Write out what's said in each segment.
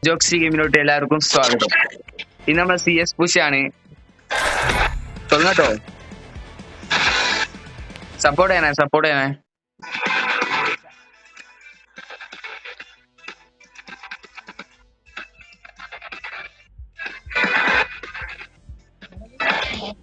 ജോക്സി ഗെയിമിലോട്ട് എല്ലാവർക്കും സ്വാഗതം. ഇന്ന് നമ്മൾ CS പുഷാണ്. തുടങ്ങട്ടോ. സപ്പോർട്ട് ചെയ്യണേ.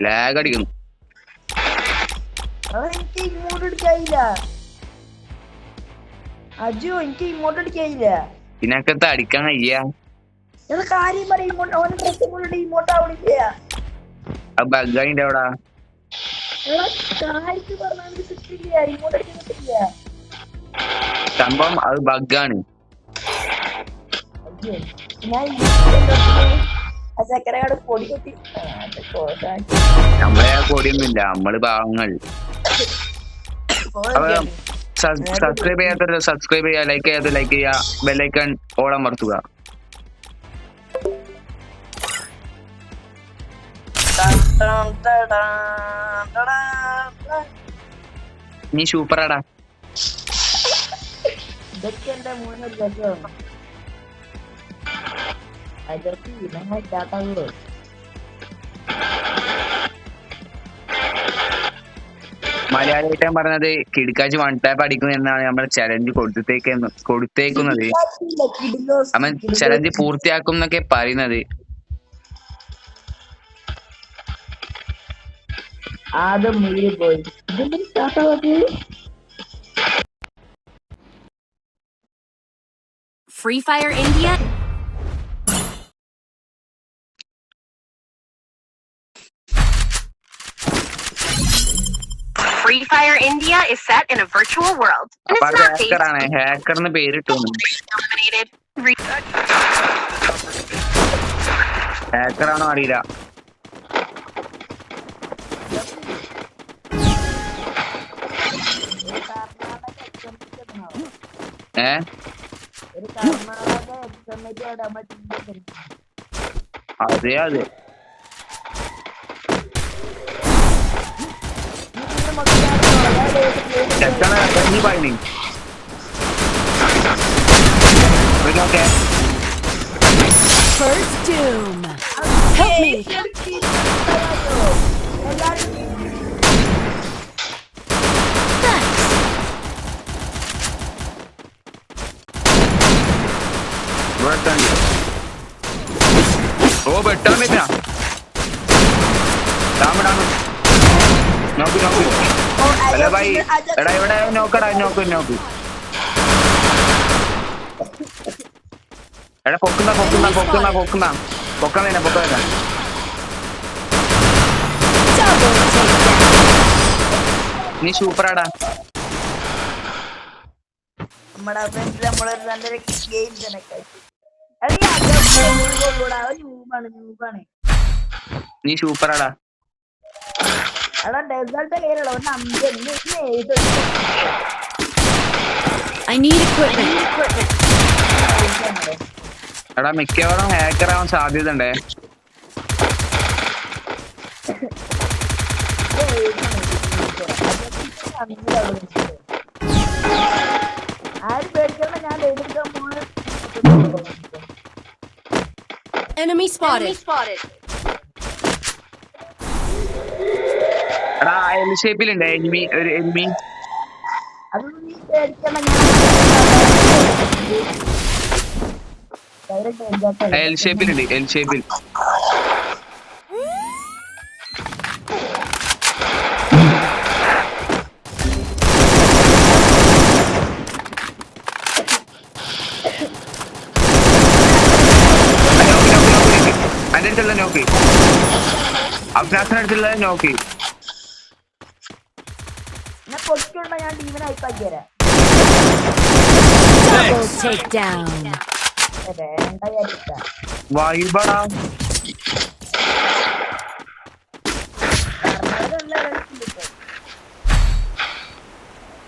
ലാഗ് അടിക്കുന്നു. എനിക്ക് ഇങ്ങോട്ട് അടിക്കായില്ല അജു, എനിക്ക് ഇങ്ങോട്ട് അടിക്കായില്ല. ഇതിനകത്ത് അടിക്കാൻ കഴിയ കാര്യം പറയും ഇങ്ങോട്ട് ആവണില്ല. ബഗ്ഗായിന്റെ അവിടെ സംഭവം അത് ബഗ്ഗാണ്. നമ്മളെ കൊടിയൊന്നുമില്ല, നമ്മള് പാവങ്ങൾ. സബ്സ്ക്രൈബ് ചെയ്യാത്ത സബ്സ്ക്രൈബ് ചെയ്യുക, ലൈക്ക് ചെയ്യാത്ത ലൈക്ക് ചെയ്യുക, ബെല്ലൈക്കൺ ഓൾ അമർത്തുക. നീ സൂപ്പറാടാ. ഇതൊക്കെ എന്റെ മൂന്ന് രസമാണ്. അതിർക്ക് ഇനങ്ങൾ ഇല്ലാത്തത് മലയാളിയായിട്ട് ഞാൻ പറഞ്ഞത് കിടക്കാച്ച് വൺ ടാപ്പ് അടിക്കുന്നു എന്നാണ് നമ്മൾ ചലഞ്ച് കൊടുത്തേക്കുന്നത്. അവൻ ചലഞ്ച് പൂർത്തിയാക്കും എന്നൊക്കെ പറയുന്നത്. Free Fire India. Free Fire India is set in a virtual world. And it's not based. ഹാക്കറിന് പേരിട്ടു. ഹാക്കറാണോ അറിയില്ല. അതെ First doom. Help me. ഓ വെട്ടാൻ പറ്റാ. നോക്ക് അല്ല ഭായി, എടാ ഇവിടെ നോക്കടാ, നോക്ക് എടാ പൊക്കുന്ന നീ സൂപ്പറാടാ. നമ്മുടെ ഫ്രണ്ട്സ് നമ്മളൊരു നല്ലൊരു ഗെയിം തന്നെ. നീ സൂപ്പറാടാ. I need equipment. എടാ മിക്കവാറും ഹാക്കർ ആവാൻ സാധ്യത ഉണ്ടേ. Enemy spotted. എടാ എൽ ഷേപ്പിലുണ്ട് ഒരു എനിമി. എൽ ഷേപ്പിൽ അതിന്റെ അടുത്തുള്ള നോക്കി, അഭ്യാസത്തിനടുത്തുള്ള നോക്കി. ഞാൻ ടീമിനെ അയപ്പാക്കി തരാം. വൈബടാ.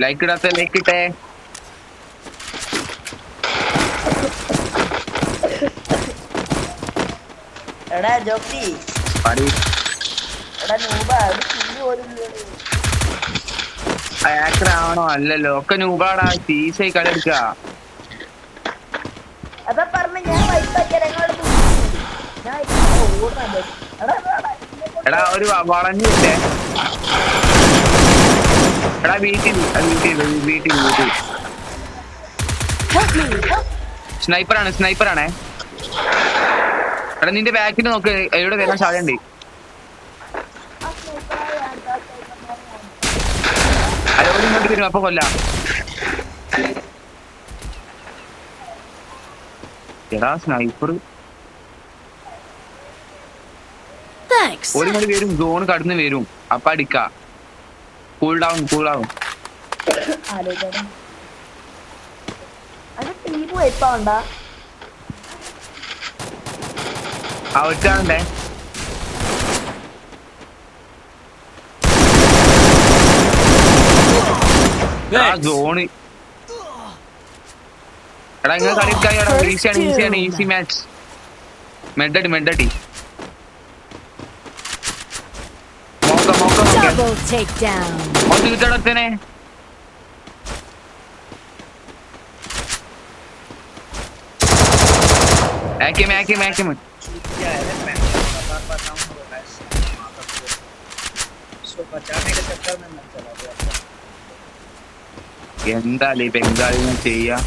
ലൈക്ക് ഇടാത്ത ലൈക്ക് ഇട്ടേ. എടാ ജോക്കി, എടാ നൂബ ഹാക്കറാണോ? അല്ലല്ലോ, ഒക്കെ നൂബാടാ. സീസായി കളി എടുക്ക. അതാ പറഞ്ഞ ഞാൻ എടാ ഒരു വളഞ്ഞില്ലേ എടാ വീട്ടിൽ സ്നൈപ്പറാണേ എടാ നിന്റെ ബാക്കിൽ നോക്ക് എവിടെ വരാൻ സാധ്യതയുണ്ട് അതോടെ ഇങ്ങോട്ട് വരും അപ്പൊ കൊല്ലാം എടാ സ്നൈപ്പർ ഒരു മണി വരും സോൺ കടന്ന് വരും അപ്പൊ അടിക്ക കൂൾ ഡൗൺ അവറ്റാണ്ടേ സോണ് എടാ ഇങ്ങനെ കളിക്കായി എടാ ഈസിയാണ് ഈസി മാച്ച് മെഡടി കിട്ടടത്തേനെ എന്താ ബംഗാളി ചെയ്യാ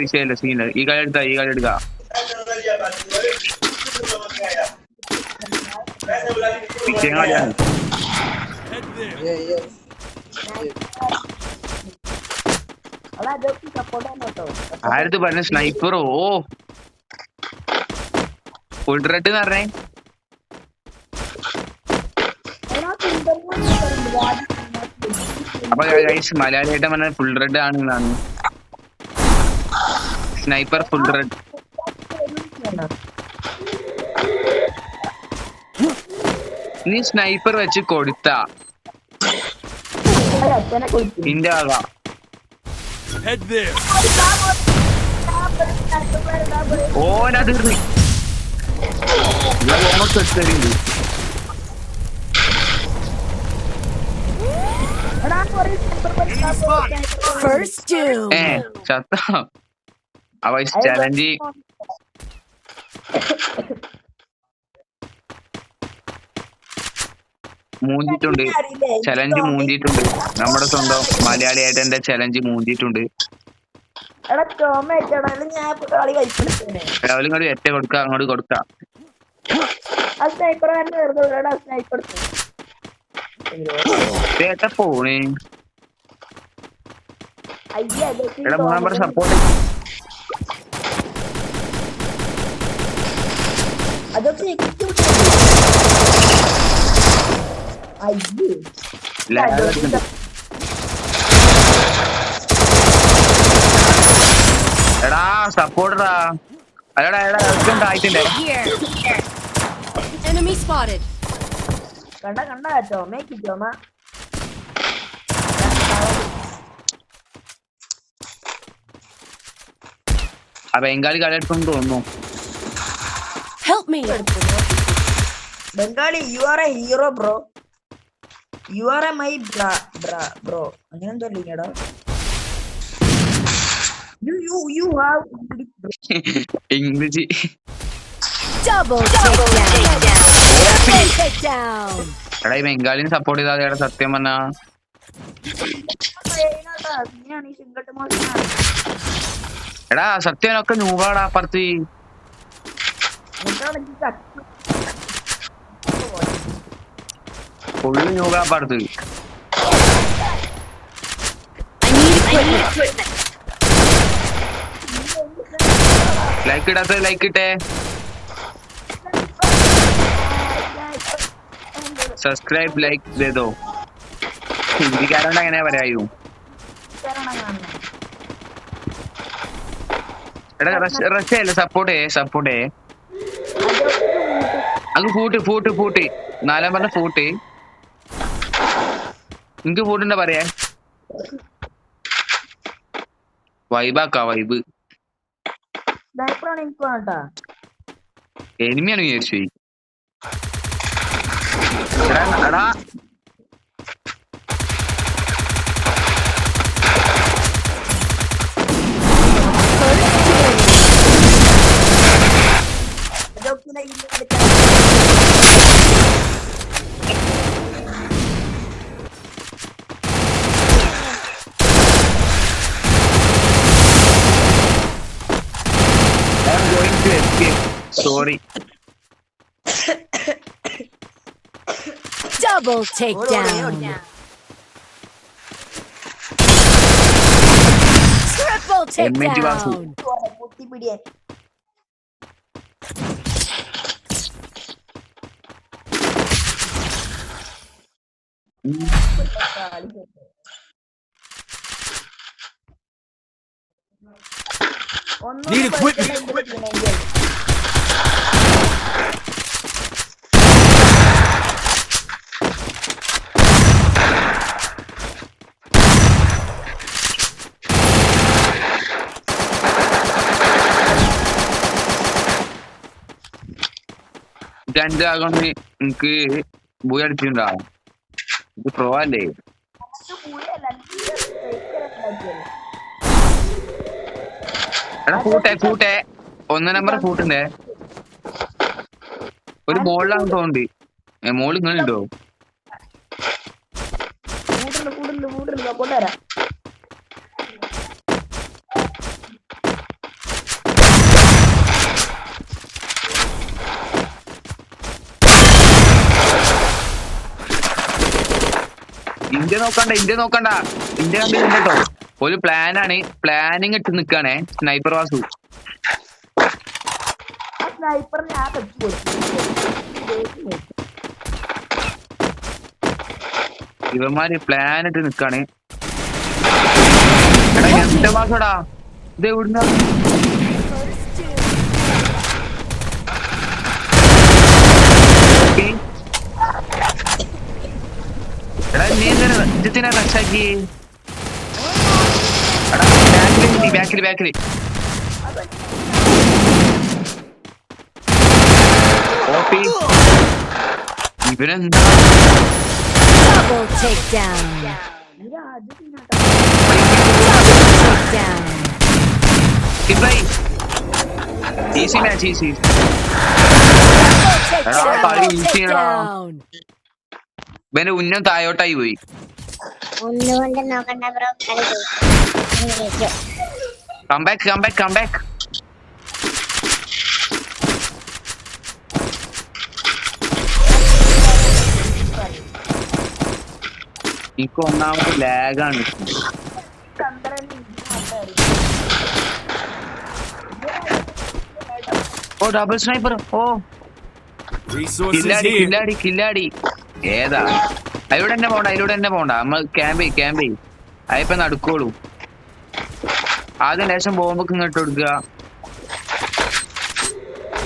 വിഷയല്ല സീന ഈ കളി എടുക്ക വിഷയം കളിയാണ് ആരത് പറഞ്ഞ സ്നൈപ്പറോ ഫുൾ റെഡ് എന്ന് പറഞ്ഞേ അപ്പൊ മലയാളിയായിട്ട് പറഞ്ഞ ഫുൾ റെഡ് ആണെന്നാണ് സ്നൈപ്പർ ഫുൾ റെഡ് നീ സ്നൈപ്പർ വെച്ച് കൊടുത്ത നിന്റെ ആകാം ഓനത് ചത്ത അവ ചലഞ്ച് മൂഞ്ചിട്ടുണ്ട് നമ്മുടെ സ്വന്തം മലയാളിയായിട്ട് എന്റെ ചലഞ്ച് മൂഞ്ചിട്ടുണ്ട് രാവിലെ ഇങ്ങോട്ട് ഏറ്റ കൊടുക്ക അങ്ങോട്ട് കൊടുക്ക പോണേ എടാ 3 നമ്പർ സപ്പോർട്ട് എടാ സപ്പോർട്ടറാ അല്ലടാ ആയിട്ടില്ലേ കണ്ട ചോമ ആ ബംഗാളി കളിയെടുത്തെന്ന് തോന്നുന്നു Bengali you are A hero bro you are A my bro അങ്ങനെ എന്തോ ഇല്ലടാ you have ഇംഗ്ലീഷ് എടാ ഈ ബംഗാളിനെ സപ്പോർട്ട് ചെയ്താൽ സത്യം പറഞ്ഞ എടാ സത്യമൊക്കെ നൂറാടാ അപ്പുറത്ത് ഫുള്ള് നൂറാ അപ്പുറത്ത് ലൈക്ക് ഇടാത്ത ലൈക്ക് ഇട്ടേ സബ്സ്ക്രൈബ് ലൈക്ക് ചെയ്തോ ഹിന്ദിക്കാരോണ്ട് അങ്ങനെ പറയായൂ എടാ റഷ്യല്ലേ സപ്പോർട്ട് അത് ഫൂട്ട് 4 പറഞ്ഞ ഫൂട്ട് നിങ്ങക്ക് ഫൂട്ടുണ്ട പറയാ വൈബ് എനിമിയാണ് വിചാരിച്ചു എടാ sorry. Double takedown. Triple MNT Vasu. takedown. പൊട്ടിപ്പിടിയാൻ Need equipment. രണ്ട് ആകൊണ്ട് എനിക്ക് പോയി അടിച്ചിട്ടുണ്ടാവും. ഇത് പ്രോ അല്ലേ? എടാ കൂട്ടെ 1 നമ്പർ കൂട്ടുണ്ടേ. ഒരു മോളിലാണ് തോന്നുന്നുണ്ട്. മോളിൽ ഇങ്ങളുണ്ടോ? കൂട്ടില്ല കൊണ്ടുവരാം. ഇന്ത്യ നോക്കണ്ട ഇന്ത്യ കണ്ടിട്ടോ. ഒരു പ്ലാനാണ്, പ്ലാനിങ് ഇട്ട് നിക്കാണേ സ്നൈപ്പർ വാസു. സ്നൈപ്പർ ഞാൻ വെച്ചു ഇവന്മാര് പ്ലാൻ ഇട്ട് നിക്കാണ്. എന്റെ വാസോടാ ഇത് എവിടുന്ന? എടാ നീ എന്തിനാ റഷാക്കി? ബാക്കില് ഓപ്പി ഇവനെന്താ? Double takedown. Takedown. Easy match easy. Takedown. ഇവന്റെ ഉന്നം തായോട്ടായി പോയി. ഒന്നുകൊണ്ട് നോക്കണ്ട ബ്രോ, കളി ജയിക്കും. കംബാക്ക്. എനിക്ക് ഒന്നാമത് ലാഗാണ്. ഓ ഡബിൾ സ്നൈപ്പർ. ഓ Resources here. കില്ലാടി ഏതാ? അതിലൂടെ തന്നെ പോണ്ട. നമ്മൾ ക്യാമ്പ് അതിപ്പോ നടക്കുള്ളൂ. ആദ്യം ലേശം ബോംബൊക്കെ ഇങ്ങോട്ട് കൊടുക്കുക.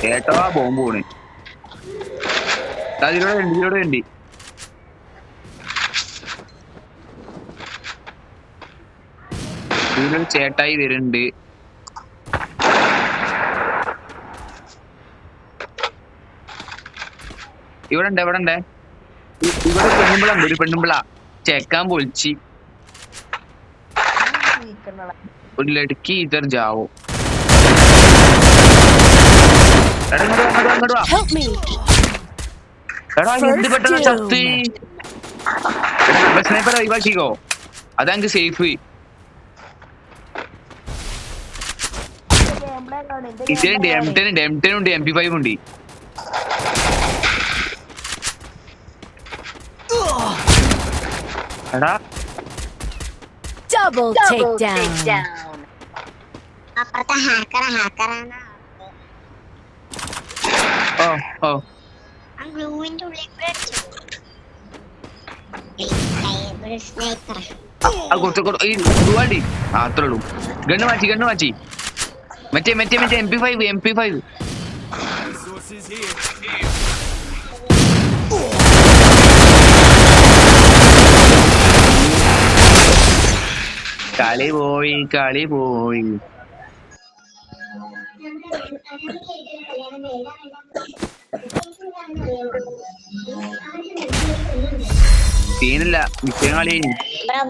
കേട്ടോ ആ ബോംബ് പോണ്. ഇതിലൂടെ ഉണ്ട്. ഇതിലൊരു ചേട്ടായി വരുന്നുണ്ട്. ഇവിടെ ഉണ്ട് ഒരു പെണ്ണുമ്പിള ചേക്കാൻ പൊളിച്ച്. ഒരു ലടുക്കി ഇതർ ജാവോ. Help me. എടാ എന്ത് പെട്ടെന്ന് ചത്ത്. സ്നൈപ്പർ ഒഴിവാക്കിക്കോ, അതെനിക്ക് സേഫ്. ഇതിലുണ്ട് M10 ഉണ്ട്, MP5 ഉണ്ട്. എടാ Double takedown. അപ്പുറത്തെ ഹാക്കറാണ്. ഓ ആ ഗ്ലൂവിന്റെ ഉള്ളിൽ കൂടെ അടിച്ചു. സ്നൈപ്പർ അത്രേ ഉള്ളൂ. ഗണ്ണ് മാറ്റി മറ്റേ MP5. Resources here. കളി പോയി. സീനില്ല, വിഷയം കളി.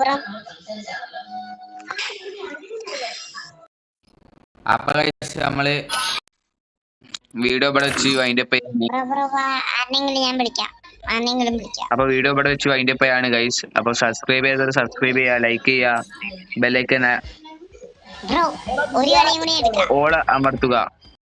ബ്രോ അപ്പൊ നമ്മള് വീഡിയോ ഇവിടെ വെച്ച് അതിന്റെ അപ്പൊ വീഡിയോ ഇവിടെ വെച്ച് അതിന്റെ പേയാണ് ഗൈസ്. അപ്പൊ സബ്സ്ക്രൈബ് ചെയ്തത് സബ്സ്ക്രൈബ് ചെയ്യാ, ലൈക്ക് ചെയ്യാ, ബെല്ലൈക്കൻ ഓള് അമർത്തുക.